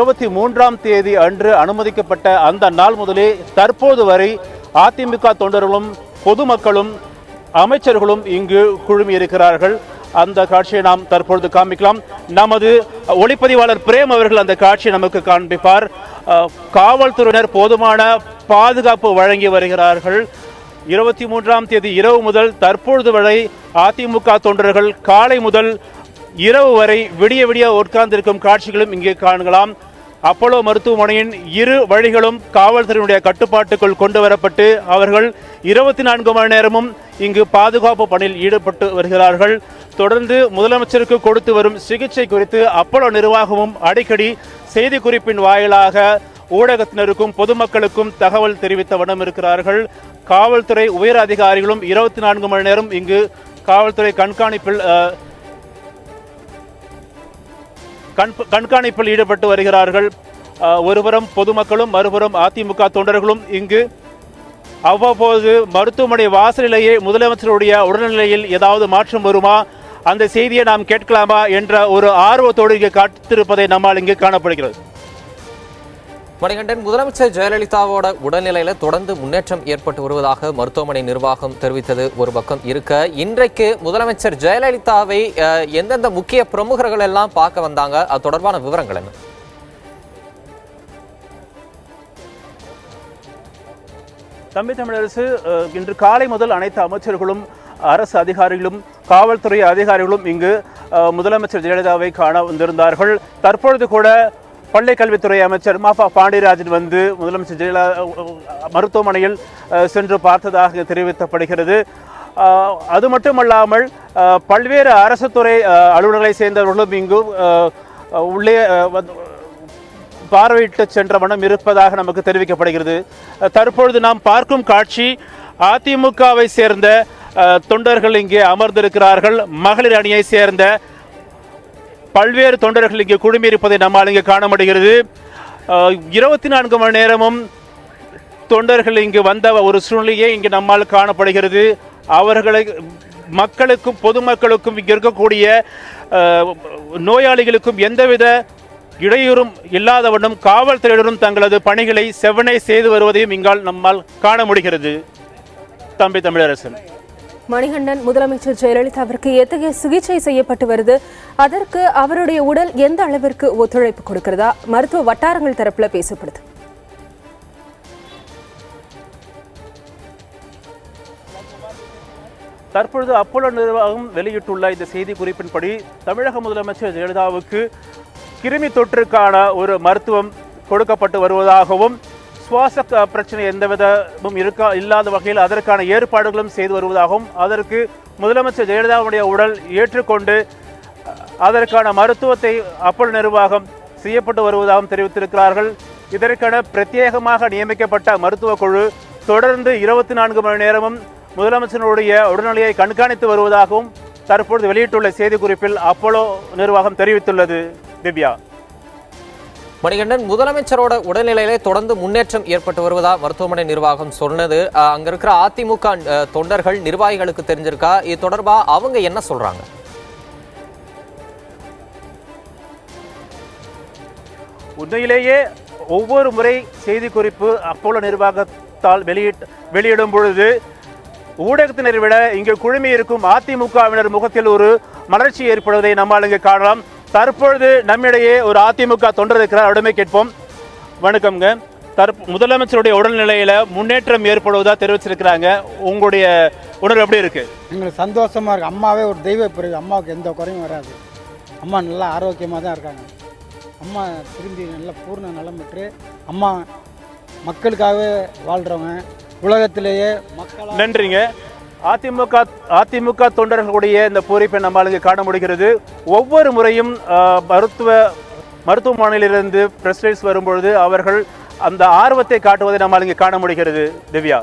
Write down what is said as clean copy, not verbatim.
23ஆம் தேதி அன்று அனுமதிக்கப்பட்ட அந்த நாள் முதலே தற்போது வரை அதிமுக தொண்டர்களும் பொதுமக்களும் அமைச்சர்களும் இங்கு குழுமியிருக்கிறார்கள். அந்த காட்சியை நாம் தற்பொழுது காண்பிக்கலாம். நமது ஒளிப்பதிவாளர் பிரேம் அவர்கள் அந்த காட்சியை நமக்கு காண்பிப்பார். காவல்துறையினர் போதுமான பாதுகாப்பு வழங்கி வருகிறார்கள். 23ஆம் தேதி இரவு முதல் தற்பொழுது வரை அதிமுக தொண்டர்கள் காலை முதல் இரவு வரை விடிய உட்கார்ந்திருக்கும் காட்சிகளும் இங்கே காணலாம். அப்போலோ மருத்துவமனையின் இரு வழிகளும் காவல்துறையினுடைய கட்டுப்பாட்டுக்குள் கொண்டு வரப்பட்டு அவர்கள் 24 மணி நேரமும் இங்கு பாதுகாப்பு பணியில் ஈடுபட்டு வருகிறார்கள். தொடர்ந்து முதலமைச்சருக்கு கொடுத்து வரும் சிகிச்சை குறித்து அப்போலோ நிர்வாகமும் அடிக்கடி செய்தி குறிப்பின் வாயிலாக ஊடகத்தினருக்கும் பொதுமக்களுக்கும் தகவல் தெரிவித்த வண்ணம் இருக்கிறார்கள். காவல்துறை உயர் அதிகாரிகளும் 24 மணி நேரம் இங்கு காவல்துறை கண்காணிப்பில் ஈடுபட்டு வருகிறார்கள். ஒருபுறம் பொதுமக்களும் மறுபுறம் அதிமுக தொண்டர்களும் இங்கு அவ்வப்போது மருத்துவமனை வாசலிலேயே முதலமைச்சருடைய உடல்நிலையில் ஏதாவது மாற்றம் வருமா, அந்த செய்தியை நாம் கேட்கலாமா என்ற ஒரு ஆர்வத்தோடு இங்கு காத்திருப்பதை நம்மால் இங்கு காணப்படுகிறது. மணிகண்டன், முதலமைச்சர் ஜெயலலிதாவோட உடல்நிலையில தொடர்ந்து முன்னேற்றம் ஏற்பட்டு வருவதாக மருத்துவமனை நிர்வாகம் தெரிவித்தது ஒரு பக்கம் இருக்க, இன்றைக்கு முதலமைச்சர் ஜெயலலிதாவை எந்தெந்த முக்கிய பிரமுகர்கள் எல்லாம் பார்க்க வந்தாங்க, அது தொடர்பான விவரங்கள் என்ன? தம்பி தமிழரசு, இன்று காலை முதல் அனைத்து அமைச்சர்களும் அரசு அதிகாரிகளும் காவல்துறை அதிகாரிகளும் இங்கு முதலமைச்சர் ஜெயலலிதாவை காண வந்திருந்தார்கள். தற்பொழுது கூட பள்ளி கல்வித்துறை அமைச்சர் மாஃபா பாண்டியராஜன் வந்து முதலமைச்சர் ஜெயலலிதா மருத்துவமனையில் சென்று பார்த்ததாக தெரிவிக்கப்படுகிறது. அது மட்டுமல்லாமல் பல்வேறு அரசு துறை அலுவலர்களை சேர்ந்தவர்களும் இங்கு உள்ளே பார்வையிட்டு சென்ற வண்ணம் இருப்பதாக நமக்கு தெரிவிக்கப்படுகிறது. தற்பொழுது நாம் பார்க்கும் காட்சி அதிமுகவை சேர்ந்த தொண்டர்கள் இங்கே அமர்ந்திருக்கிறார்கள். மகளிர் அணியை சேர்ந்த பல்வேறு தொண்டர்கள் இங்கே குழுமியிருப்பதை நம்மால் இங்கே காண முடிகிறது. 24 மணி நேரமும் தொண்டர்கள் இங்கு வந்த ஒரு சூழ்நிலையே இங்கு நம்மால் காணப்படுகிறது. அவர்களை மக்களுக்கும் பொதுமக்களுக்கும் இங்கு இருக்கக்கூடிய நோயாளிகளுக்கும் எந்தவித இடையூறும் இல்லாத வண்ணம் காவல்துறையினரும் தங்களது பணிகளை செவ்வனே செய்து வருவதையும் இங்கால் நம்மால் காண முடிகிறது. தம்பி தமிழரசன். மணிகண்டன், முதலமைச்சர் ஜெயலலிதாவிற்கு எத்தகைய சிகிச்சை செய்யப்பட்டு வருது, அதற்கு அவருடைய உடல் எந்த அளவிற்கு ஒத்துழைப்பு கொடுக்கிறதா மருத்துவ வட்டாரங்கள் தரப்புல பேசப்படுது? தற்பொழுது அப்போலோ நிர்வாகம் வெளியிட்டுள்ள இந்த செய்தி குறிப்பின்படி தமிழக முதலமைச்சர் ஜெயலலிதாவுக்கு கிருமி தொற்றுக்கான ஒரு மருத்துவம் கொடுக்கப்பட்டு வருவதாகவும் சுவாச பிரச்சனை எந்தவிதமும் இல்லாத வகையில் அதற்கான ஏற்பாடுகளும் செய்து வருவதாகவும் அதற்கு முதலமைச்சர் ஜெயலலிதாவுடைய உடல் ஏற்றுக்கொண்டு அதற்கான மருத்துவத்தை அப்போலோ நிர்வாகம் செய்யப்பட்டு வருவதாகவும் தெரிவித்திருக்கிறார்கள். இதற்கான பிரத்யேகமாக நியமிக்கப்பட்ட மருத்துவ குழு தொடர்ந்து 24 மணி நேரமும் முதலமைச்சருடைய உடல்நிலையை கண்காணித்து வருவதாகவும் தற்பொழுது வெளியிட்டுள்ள செய்திக்குறிப்பில் அப்போலோ நிர்வாகம் தெரிவித்துள்ளது. திவ்யா. மணிகண்டன், முதலமைச்சரோட உடல்நிலையிலே தொடர்ந்து முன்னேற்றம் ஏற்பட்டு வருவதா மருத்துவமனை நிர்வாகம் சொன்னது. அங்க இருக்கிற அதிமுக தொண்டர்கள் நிர்வாகிகளுக்கு தெரிஞ்சிருக்கா? இது தொடர்பா அவங்க என்ன சொல்றாங்க? உண்மையிலேயே ஒவ்வொரு முறை செய்தி குறிப்பு அப்போலோ நிர்வாகத்தால் வெளியிடும் பொழுது ஊடகத்தினர் விட இங்கு குழுமி இருக்கும் அதிமுகவினர் முகத்தில் ஒரு மலர்ச்சி ஏற்படுவதை நம்மால் இங்கு காணலாம். தற்பொழுது நம்மிடையே ஒரு அதிமுக தொண்டர் இருக்கிறார், அவரிடமே கேட்போம். வணக்கம்ங்க. முதலமைச்சருடைய உடல்நிலையில முன்னேற்றம் ஏற்படுவதா தெரிவிச்சிருக்கிறாங்க. உங்களுடைய உணர்வு எப்படி இருக்கு? எங்களுக்கு சந்தோஷமா இருக்கு. அம்மாவே ஒரு தெய்வ பிறகு, அம்மாவுக்கு எந்த குறையும் வராது. அம்மா நல்லா ஆரோக்கியமாக தான் இருக்காங்க. அம்மா திரும்பி நல்லா பூர்ண நலம் பெற்று அம்மா மக்களுக்காகவே வாழ்றவங்க உலகத்திலேயே மக்கள். நன்றிங்க. அதிமுக தொண்டர்களுடைய இந்த பூரிப்பை நம்மால் இங்கு காண முடிகிறது. ஒவ்வொரு முறையும் மருத்துவமனையிலிருந்து பிரசிடென்ட்ஸ் வரும்பொழுது அவர்கள் அந்த ஆர்வத்தை காட்டுவதை நம்மால் இங்கு காண முடிகிறது. திவ்யா.